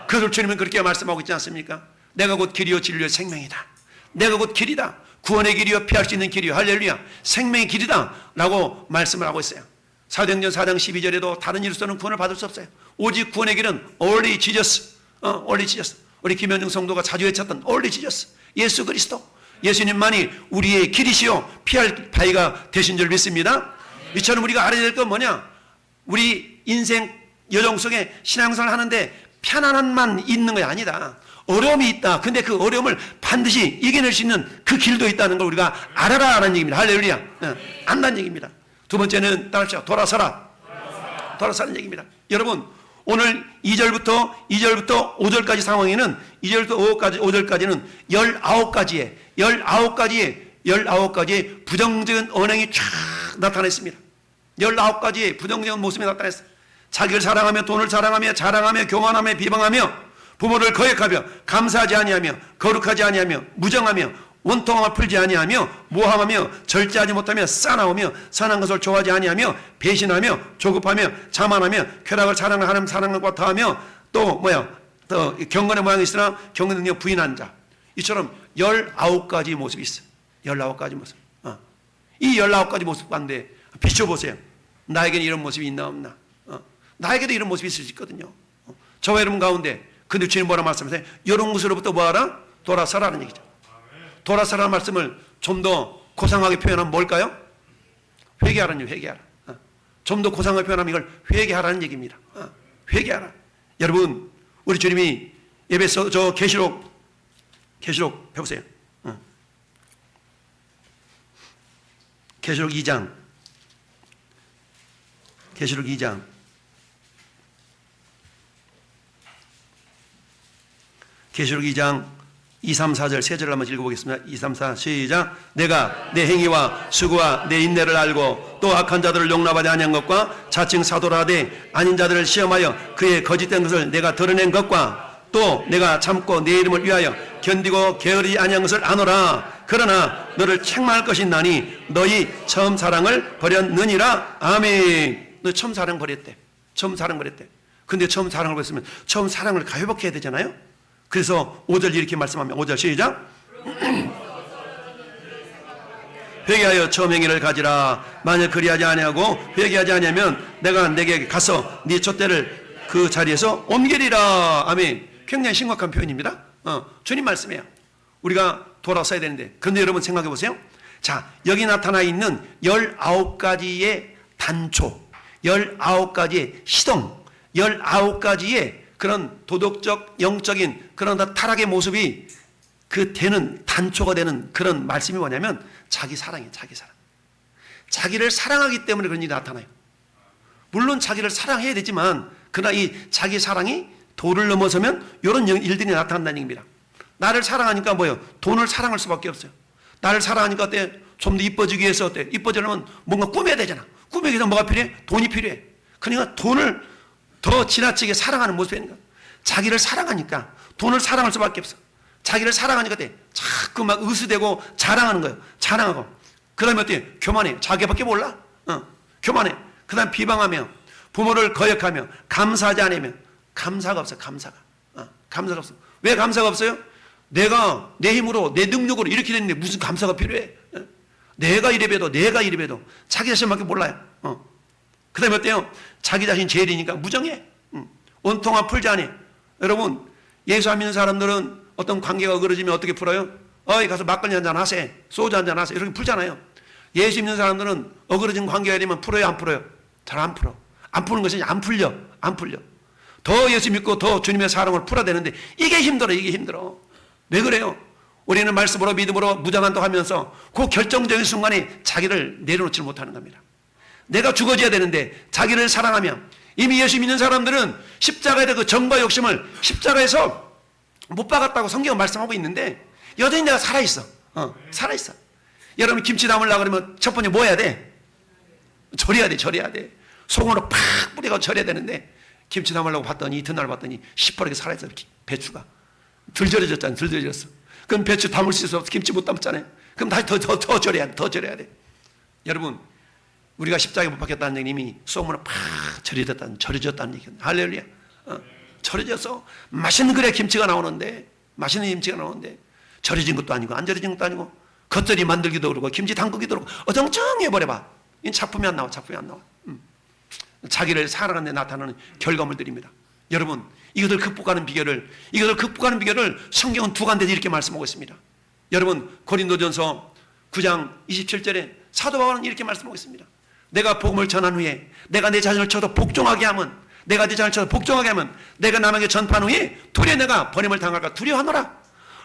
그것을 주님은 그렇게 말씀하고 있지 않습니까? 내가 곧 길이요 진리요 생명이다. 내가 곧 길이다. 구원의 길이요 피할 수 있는 길이요. 할렐루야. 생명의 길이다 라고 말씀을 하고 있어요. 사도행전 4장 12절에도 다른 이로서는 구원을 받을 수 없어요. 오직 구원의 길은 only Jesus. only Jesus. 우리 김현중 성도가 자주 외쳤던 only Jesus. 예수 그리스도. 예수님만이 우리의 길이시요 피할 바위가 되신 줄 믿습니다. 이처럼 우리가 알아야 될 건 뭐냐? 우리 인생 여정 속에 신앙생활을 하는데 편안함만 있는 게 아니다. 어려움이 있다. 근데 그 어려움을 반드시 이겨낼 수 있는 그 길도 있다는 걸 우리가 알아라 하는 얘기입니다. 할렐루야. 안다는 얘기입니다. 두 번째는 따라합시다. 돌아서라. 돌아서라는 얘기입니다. 여러분, 오늘 2절부터 5절까지 상황에는 2절부터 5절까지는 19가지의 부정적인 언행이 쫙 나타났습니다. 19가지의 부정적인 모습이 나타났어요. 자기를 사랑하며 돈을 사랑하며 자랑하며 교만하며 비방하며 부모를 거역하며 감사하지 아니하며 거룩하지 아니하며 무정하며 원통함을 풀지 아니하며 모함하며 절제하지 못하며 싸나우며 선한 것을 좋아하지 아니하며 배신하며 조급하며 자만하며 쾌락을 사랑하는 사랑과 더하며 또 경건의 모양이 있으나 경건의 능력 부인한 자. 이처럼 19가지 모습이 있어요. 19가지 모습. 이 19가지 모습 가운데 비춰보세요. 나에게는 이런 모습이 있나 없나. 나에게도 이런 모습이 있을 수 있거든요. 저와 여러분 가운데 근데 주님 뭐라 말씀하세요? 이런 것으로부터 뭐하라? 돌아서라는 얘기죠. 돌아서라는 말씀을 좀 더 고상하게 표현하면 뭘까요? 회개하라는 얘기, 회개하라. 좀 더 고상하게 표현하면 이걸 회개하라는 얘기입니다. 회개하라. 여러분, 우리 주님이 예배서 저 계시록 펴보세요. 계시록 2장 2, 3, 4절 세 절을 한번 읽어보겠습니다. 2, 3, 4 시작. 내가 내 행위와 수고와 내 인내를 알고 또 악한 자들을 용납하지 아니한 것과 자칭 사도라 하되 아닌 자들을 시험하여 그의 거짓된 것을 내가 드러낸 것과 또 내가 참고 내 이름을 위하여 견디고 게으르지 아니한 것을 아노라. 그러나 너를 책망할 것이 있나니 너희 처음 사랑을 버렸느니라. 아멘. 너 처음 사랑 버렸대. 처음 사랑 버렸대. 근데 처음 사랑을 버렸으면 처음 사랑을 회복해야 되잖아요. 그래서 5절 이렇게 말씀하면 5절 시작. 회개하여 처음 행위를 가지라. 만약 그리하지 아니하고 회개하지 아니하면 내가 내게 가서 네 촛대를 그 자리에서 옮기리라. 아멘. 굉장히 심각한 표현입니다. 주님 말씀이에요. 우리가 돌아서야 되는데. 그런데 여러분 생각해 보세요. 자, 여기 나타나 있는 19가지의 단초, 19가지의 시동, 19가지의 그런 도덕적, 영적인 그런 타락의 모습이 그 되는 단초가 되는 그런 말씀이 뭐냐면 자기 사랑이에요. 자기 사랑. 자기를 사랑하기 때문에 그런 일이 나타나요. 물론 자기를 사랑해야 되지만 그러나 이 자기 사랑이 도를 넘어서면 이런 일들이 나타난다는 얘기입니다. 나를 사랑하니까 뭐예요? 돈을 사랑할 수밖에 없어요. 나를 사랑하니까 어때? 좀 더 이뻐지기 위해서 어때? 이뻐지려면 뭔가 꾸며야 되잖아. 꾸미기 위해서 뭐가 필요해? 돈이 필요해. 그러니까 돈을 더 지나치게 사랑하는 모습이니까 자기를 사랑하니까 돈을 사랑할 수밖에 없어. 자기를 사랑하니까 어때? 자꾸 막 의수되고 자랑하는 거예요. 자랑하고. 그 다음에 어때? 교만해. 자기밖에 몰라. 교만해. 그 다음 비방하며 부모를 거역하며 감사하지 않으며 감사가 없어. 감사가 없어. 왜 감사가 없어요? 내가 내 힘으로 내 능력으로 이렇게 됐는데 무슨 감사가 필요해? 내가 이래봬도 자기 자신밖에 몰라요. 그 다음에 어때요? 자기 자신 제일이니까 무정해. 온통한 풀지 않아. 여러분, 예수 안 믿는 사람들은 어떤 관계가 어그러지면 어떻게 풀어요? 가서 막걸리 한잔 하세요. 소주 한잔 하세요. 이렇게 풀잖아요. 예수 믿는 사람들은 어그러진 관계가 되면 풀어요, 안 풀어요? 잘 안 풀어. 안 푸는 것이 안 풀려. 더 예수 믿고 더 주님의 사랑을 풀어야 되는데 이게 힘들어. 왜 그래요? 우리는 말씀으로 믿음으로 무장한다고 하면서 그 결정적인 순간에 자기를 내려놓지 못하는 겁니다. 내가 죽어져야 되는데 자기를 사랑하며, 이미 예수 믿는 사람들은 십자가에 대한 그 정과 욕심을 십자가에서 못 박았다고 성경은 말씀하고 있는데 여전히 내가 살아있어. 여러분 김치 담으려고 그러면 첫 번째 뭐 해야 돼? 절여야 돼. 소금으로 팍 뿌려서 절여야 되는데 김치 담으려고 봤더니 이튿날 봤더니 시퍼렇게 살아있어. 배추가 덜 절여졌잖아. 그럼 배추 담을 수 있어. 김치 못 담았잖아요. 그럼 다시 더 절여야 돼. 여러분, 우리가 십자가에 못 박혔다는 얘기는 이미 소금으로 팍 절여졌다는 얘기예요. 할렐루야. 절여져서 맛있는 그래 김치가 나오는데 절여진 것도 아니고 안 절여진 것도 아니고 겉절이 만들기도 그러고 김치 담그기도 그러고 어정쩡해버려봐. 이 작품이 안 나와. 자기를 사랑하는 데 나타나는 결과물들입니다. 여러분, 이것을 극복하는 비결을 성경은 두 간데서 이렇게 말씀하고 있습니다. 여러분, 고린도전서 9장 27절에 사도 바울은 이렇게 말씀하고 있습니다. 내가 복음을 전한 후에 내가 내 자신을 쳐도 복종하게 하면 내가 남에게 전파한 후에 도리어 내가 버림을 당할까 두려워하노라.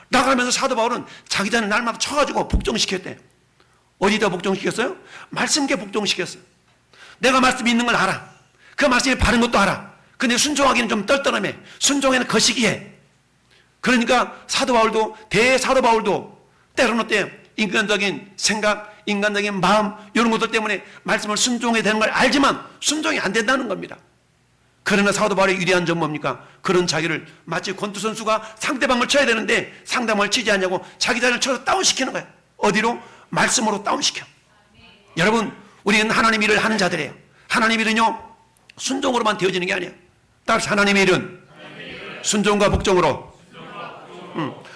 나가면서 사도 바울은 자기 자신을 날마다 쳐가지고 복종시켰대. 어디다 복종시켰어요? 말씀께 복종시켰어요. 내가 말씀이 있는 걸 알아. 그 말씀이 바른 것도 알아. 근데 순종하기는 좀 떨떠름해. 순종에는 거시기해. 그러니까 대사도 바울도 때로는 어때요? 인간적인 생각, 인간적인 마음, 이런 것들 때문에 말씀을 순종해야 되는 걸 알지만 순종이 안 된다는 겁니다. 그러나 사도 바울의 위대한 점 뭡니까? 그런 자기를 마치 권투 선수가 상대방을 쳐야 되는데 상대방을 치지 않냐고 자기 자신을 쳐서 다운시키는 거예요. 어디로? 말씀으로 다운시켜. 여러분, 우리는 하나님의 일을 하는 자들이에요. 하나님의 일은요, 순종으로만 되어지는 게 아니에요. 따라서 하나님의 일은 순종과 복종으로.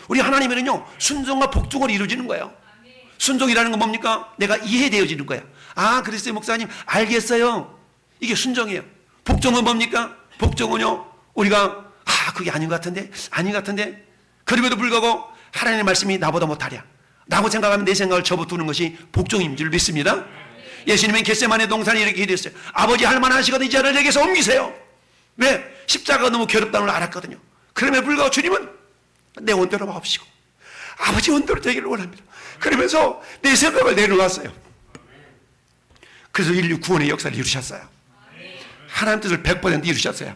우리 하나님의 일은요, 순종과 복종으로 이루어지는 거예요. 순종이라는 건 뭡니까? 내가 이해되어지는 거야. 그랬어요, 목사님. 알겠어요. 이게 순종이에요. 복종은 뭡니까? 복종은요, 우리가 그게 아닌 것 같은데 그럼에도 불구하고 하나님의 말씀이 나보다 못하랴 라고 생각하면 내 생각을 접어두는 것이 복종인 줄 믿습니다. 예수님은 겟세마네 동산에 이렇게 기도했어요. 아버지, 할만하시거든 이 자를 내게서 옮기세요. 왜? 십자가가 너무 괴롭다는 걸 알았거든요. 그럼에도 불구하고 주님은 내 원대로 마옵시고 아버지 원대로 되기를 원합니다. 그러면서 내 생각을 내려놨어요. 그래서 인류 구원의 역사를 이루셨어요. 하나님 뜻을 100% 이루셨어요.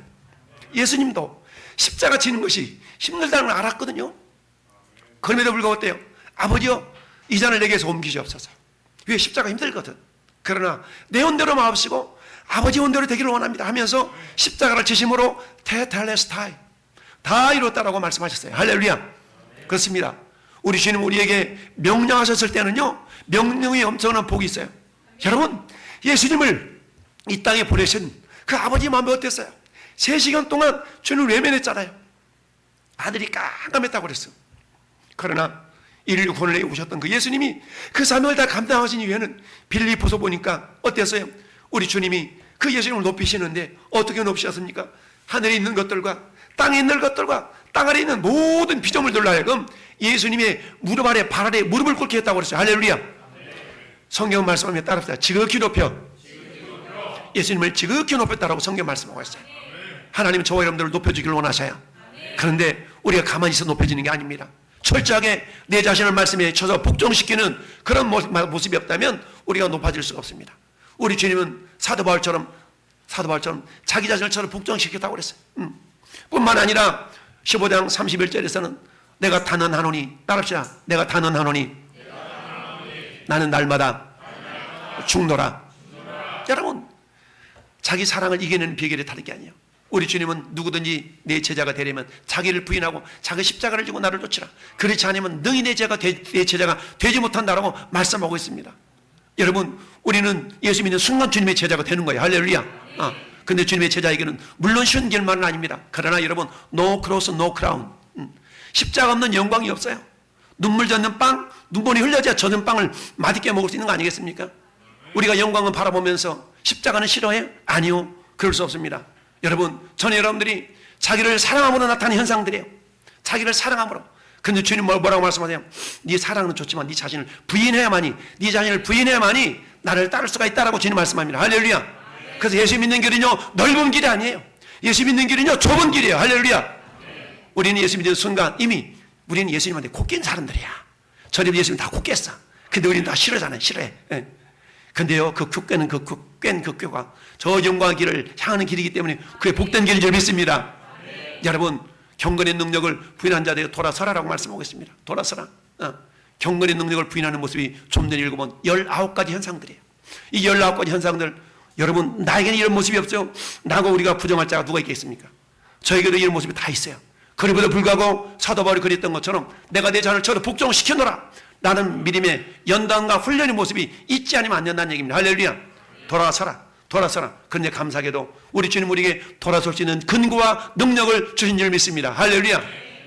예수님도 십자가 지는 것이 힘들다는 걸 알았거든요. 그럼에도 불구하고 어때요? 아버지요, 이 잔을 내게서 옮기시옵소서. 왜? 십자가 힘들거든. 그러나 내 원대로 마옵시고 아버지 원대로 되기를 원합니다 하면서 십자가를 지심으로 테텔레스타이, 다 이뤘다라고 말씀하셨어요. 할렐루야. 그렇습니다. 우리 주님 우리에게 명령하셨을 때는요, 명령이 엄청난 복이 있어요. 여러분, 예수님을 이 땅에 보내신 그 아버지 마음이 어땠어요? 3시간 동안 주님을 외면했잖아요. 아들이 깜깜했다고 그랬어요. 그러나 인류 구원을 위해 오셨던 그 예수님이 그 사명을 다 감당하신 이후에는 빌립보서 보니까 어땠어요? 우리 주님이 그 예수님을 높이시는데 어떻게 높이셨습니까? 하늘에 있는 것들과 땅에 있는 것들과 땅 아래 있는 모든 피조물들로 하여금 예수님의 무릎 아래 발 아래 무릎을 꿇게 했다고 그랬어요. 할렐루야. 성경 말씀하면 따릅시다. 지극히 높여. 예수님을 지극히 높였다라고 성경 말씀하고 있어요. 하나님은 저와 여러분들을 높여주기를 원하셔요. 그런데 우리가 가만히 있어 높여지는 게 아닙니다. 철저하게 내 자신을 말씀에 쳐서 복종시키는 그런 모습이 없다면 우리가 높아질 수가 없습니다. 우리 주님은 사도 바울처럼 자기 자신을 쳐서 복종시켰다고 그랬어요. 뿐만 아니라 15장 31절에서는 내가 단언하노니, 따릅시다. 내가 단언하노니 나는 날마다 죽노라. 여러분, 자기 사랑을 이겨내는 비결이 다른 게 아니에요. 우리 주님은 누구든지 내 제자가 되려면 자기를 부인하고 자기 십자가를 지고 나를 쫓으라. 그렇지 않으면 능히 내 제자가 되지 못한다라고 말씀하고 있습니다. 여러분, 우리는 예수 믿는 순간 주님의 제자가 되는 거예요. 할렐루야. 근데 주님의 제자에게는 물론 쉬운 길만은 아닙니다. 그러나 여러분, no cross, no crown. 십자가 없는 영광이 없어요. 눈물 젖는 빵, 눈물이 흘려져야 젖은 빵을 맛있게 먹을 수 있는 거 아니겠습니까? 우리가 영광을 바라보면서 십자가는 싫어해요? 아니요. 그럴 수 없습니다. 여러분, 저는 여러분들이 자기를 사랑함으로 나타나는 현상들이에요. 자기를 사랑함으로. 근데 주님 뭐라고 말씀하세요? 네 사랑은 좋지만 네 자신을 부인해야만이, 네 자신을 부인해야만이 나를 따를 수가 있다라고 주님 말씀합니다. 할렐루야. 그래서 예수 믿는 길은요 넓은 길이 아니에요. 예수 믿는 길은요 좁은 길이에요. 할렐루야. 우리는 예수 믿는 순간 이미 우리는 예수님한테 코 낀 사람들이야. 저리 예수님 다 코 깼어. 근데 우리는 다 싫어하잖아요. 싫어해. 예. 근데요 그 코 깨는 그 교가 저 영광의 길을 향하는 길이기 때문에 그의 복된 길인 줄 믿습니다. 여러분, 경건의 능력을 부인한 자들에게 돌아서라라고 말씀하고 있습니다. 돌아서라. 경건의 능력을 부인하는 모습이 좀 전에 읽어본 19가지 현상들이에요. 이 19가지 현상들, 여러분 나에게는 이런 모습이 없죠. 나고 우리가 부정할 자가 누가 있겠습니까? 저에게도 이런 모습이 다 있어요. 그럼에도 불구하고 사도 바울이 그랬던 것처럼 내가 내 자를 저도 복종시켜놓으라. 나는 믿음의 연단과 훈련의 모습이 있지 않으면 안 된다는 얘기입니다. 할렐루야. 돌아서라. 돌아서라. 그런데 감사하게도 우리 주님 우리에게 돌아설 수 있는 근거와 능력을 주신 줄 믿습니다. 할렐루야.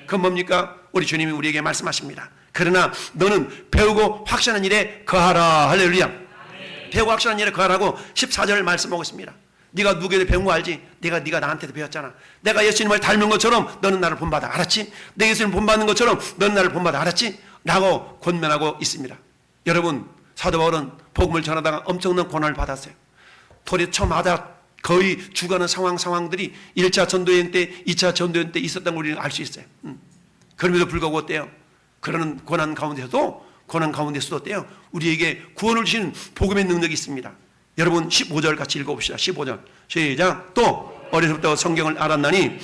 그건 뭡니까? 우리 주님이 우리에게 말씀하십니다. 그러나 너는 배우고 확신하는 일에 거하라. 할렐루야. 배우고 확신하는 일에 거하라고 14절 말씀하고 있습니다. 네가 누구에게 배운 거 알지? 네가 나한테도 배웠잖아. 내가 예수님을 닮은 것처럼 너는 나를 본받아. 알았지? 내가 예수님 본받는 것처럼 너는 나를 본받아. 알았지? 라고 권면하고 있습니다. 여러분, 사도 바울은 복음을 전하다가 엄청난 고난을 받았어요. 도리처마다 거의 죽어가는 상황들이 1차 전도여행 때, 2차 전도여행 때 있었던 걸 우리는 알 수 있어요. 그럼에도 불구하고 어때요? 그런 고난 가운데서도 어때요? 우리에게 구원을 주시는 복음의 능력이 있습니다. 여러분 15절 같이 읽어봅시다. 15절 시작. 또 어려서부터 성경을 알았나니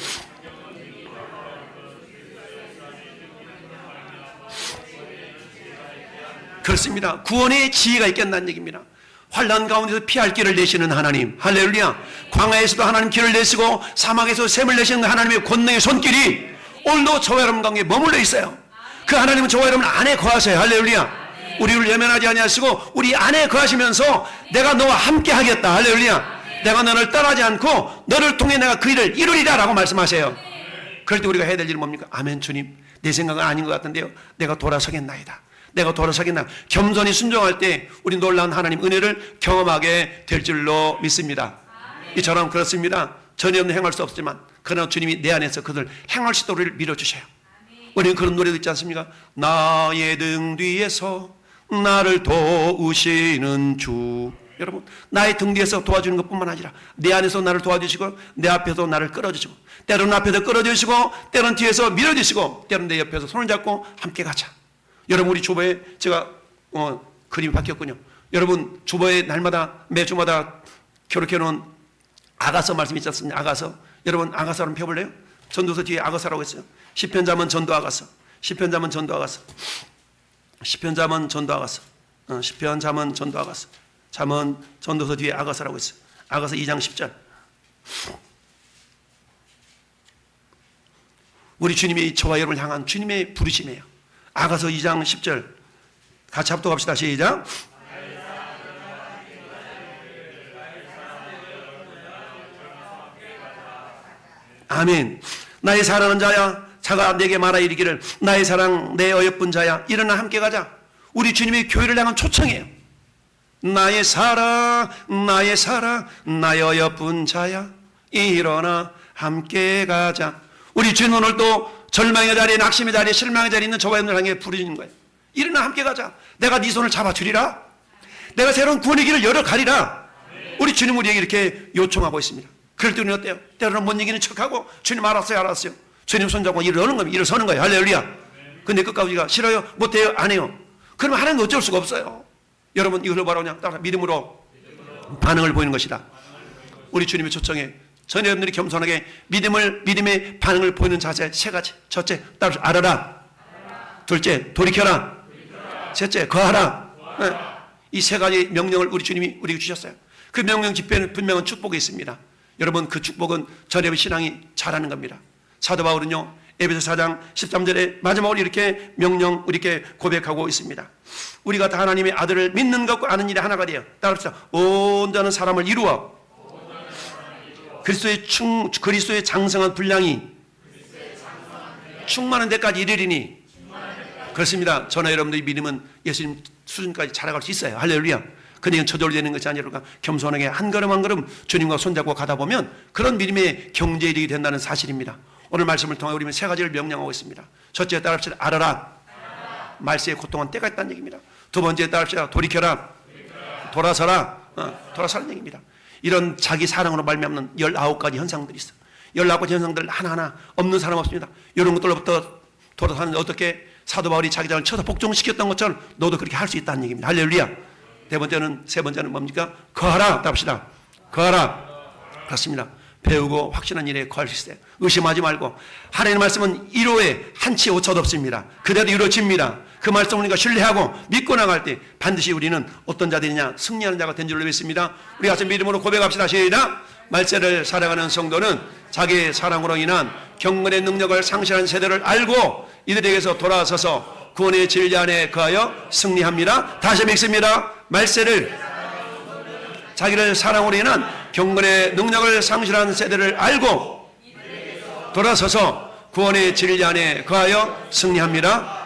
그렇습니다. 구원의 지혜가 있겠다는 얘기입니다. 환난 가운데서 피할 길을 내시는 하나님. 할렐루야. 광야에서도 하나님 길을 내시고 사막에서 샘을 내시는 하나님의 권능의 손길이 오늘도 저와 여러분 가운데 머물러 있어요. 그 하나님은 저와 여러분 안에 거하세요. 할렐루야. 우리를 외면하지 아니하시고 우리 안에 거하시면서 내가 너와 함께 하겠다. 할렐루야. 내가 너를 떠나지 않고 너를 통해 내가 그 일을 이루리라 라고 말씀하세요. 그럴 때 우리가 해야 될 일은 뭡니까? 아멘 주님, 내 생각은 아닌 것 같은데요, 내가 돌아서겠나이다. 내가 돌아서겠나. 겸손히 순종할 때 우리 놀라운 하나님 은혜를 경험하게 될 줄로 믿습니다. 이처럼 그렇습니다. 전혀 없는 행할 수 없지만 그러나 주님이 내 안에서 그들 행할 수 있도록 우리를 밀어주셔요. 우리는 그런 노래도 있지 않습니까? 나의 등 뒤에서 나를 도우시는 주. 여러분, 나의 등 뒤에서 도와주는 것뿐만 아니라 내 안에서 나를 도와주시고 내 앞에서 나를 끌어주시고 때로는 앞에서 끌어주시고 때로는 뒤에서 밀어주시고 때로는 내 옆에서 손을 잡고 함께 가자. 여러분, 우리 주보에 제가 그림이 바뀌었군요. 여러분, 주보에 날마다 매주마다 교록해 놓은 아가서 말씀 있지 않습니까? 아가서. 여러분, 아가서는 펴볼래요? 전도서 뒤에 아가서라고 했어요. 시편자문 전도 아가서. 시편자문 전도 아가서. 시편자문 전도 아가서. 시편자문 전도 아가서. 잠언 전도서 뒤에 아가서라고 했어요. 아가서 2장 10절. 우리 주님이 저와 여러분을 향한 주님의 부르심이에요. 아가서 2장 10절 같이 합독합시다. 시작. 아멘. 나의 사랑하는 자야, 자가 내게 말하 이르기를 나의 사랑 내 어여쁜 자야, 일어나 함께 가자. 우리 주님의 교회를 향한 초청이에요. 나의 사랑 나의 사랑 나의 어여쁜 자야, 일어나 함께 가자. 우리 주님 오늘 또 절망의 자리에, 낙심의 자리에, 실망의 자리에 있는 저와 여러분을 향해 부르시는 거예요. 일어나 함께 가자. 내가 네 손을 잡아주리라. 내가 새로운 구원의 길을 열어가리라. 우리 주님 우리에게 이렇게 요청하고 있습니다. 그럴 때 우리는 어때요? 때로는 못 이기는 척하고 주님 알았어요. 주님 손잡고 일어서는 겁니다. 일어서는 거예요. 할렐루야. 근데 끝까지 우리가 싫어요? 못해요? 안 해요? 그러면 하나님은 어쩔 수가 없어요. 여러분, 이것을 바로 그냥 따라 믿음으로 반응을 보이는 것이다. 우리 주님의 초청에 전 여러분들이 겸손하게 믿음의 반응을 보이는 자세 세 가지. 첫째, 따로 알아라. 둘째, 돌이켜라. 셋째, 거하라. 네. 이 세 가지 명령을 우리 주님이 우리에게 주셨어요. 그 명령 집회는 분명한 축복이 있습니다. 여러분, 그 축복은 저렴의 신앙이 잘하는 겁니다. 사도 바울은요, 에베소 4장 13절에 마지막으로 이렇게 명령 우리에게 고백하고 있습니다. 우리가 다 하나님의 아들을 믿는 것과 아는 일이 하나가 되어 따릅시다. 온전한 사람을 이루어 그리스도의 장성한 분량이 충만한 데까지 이르리니. 그렇습니다. 저나 여러분들의 믿음은 예수님 수준까지 자라갈 수 있어요. 할렐루야. 근데 이건 저절로 되는 것이 아니라 겸손하게 한 걸음 한 걸음 주님과 손잡고 가다 보면 그런 믿음의 경제일이 된다는 사실입니다. 오늘 말씀을 통해 우리는 세 가지를 명령하고 있습니다. 첫째, 따릅시다. 알아라. 말세의 고통은 때가 있다는 얘기입니다. 두 번째, 따릅시다. 돌이켜라. 돌아서라. 돌아서라는 얘기입니다. 이런 자기 사랑으로 말미암는 19가지 현상들이 있어요. 19가지 현상들 하나하나 없는 사람 없습니다. 이런 것들로부터 돌아서는 어떻게 사도 바울이 자기 자신을 쳐서 복종시켰던 것처럼 너도 그렇게 할 수 있다는 얘기입니다. 할렐루야. 세 번째는 뭡니까? 거하라. 답시다. 거하라. 그렇습니다. 배우고 확신한 일에 거할 수 있어요. 의심하지 말고. 하나님의 말씀은 1호에 한치 오차도 없습니다. 그대로 이루어집니다. 그 말씀을 우리가 신뢰하고 믿고 나갈 때 반드시 우리는 어떤 자들이냐? 승리하는 자가 된 줄로 믿습니다. 우리 같이 믿음으로 고백합시다. 시작. 말세를 살아가는 성도는 자기의 사랑으로 인한 경건의 능력을 상실한 세대를 알고 이들에게서 돌아서서 구원의 진리 안에 거하여 승리합니다. 다시 믿습니다. 말세를 자기를 사랑으로 인한 경건의 능력을 상실한 세대를 알고 돌아서서 구원의 진리 안에 거하여 승리합니다.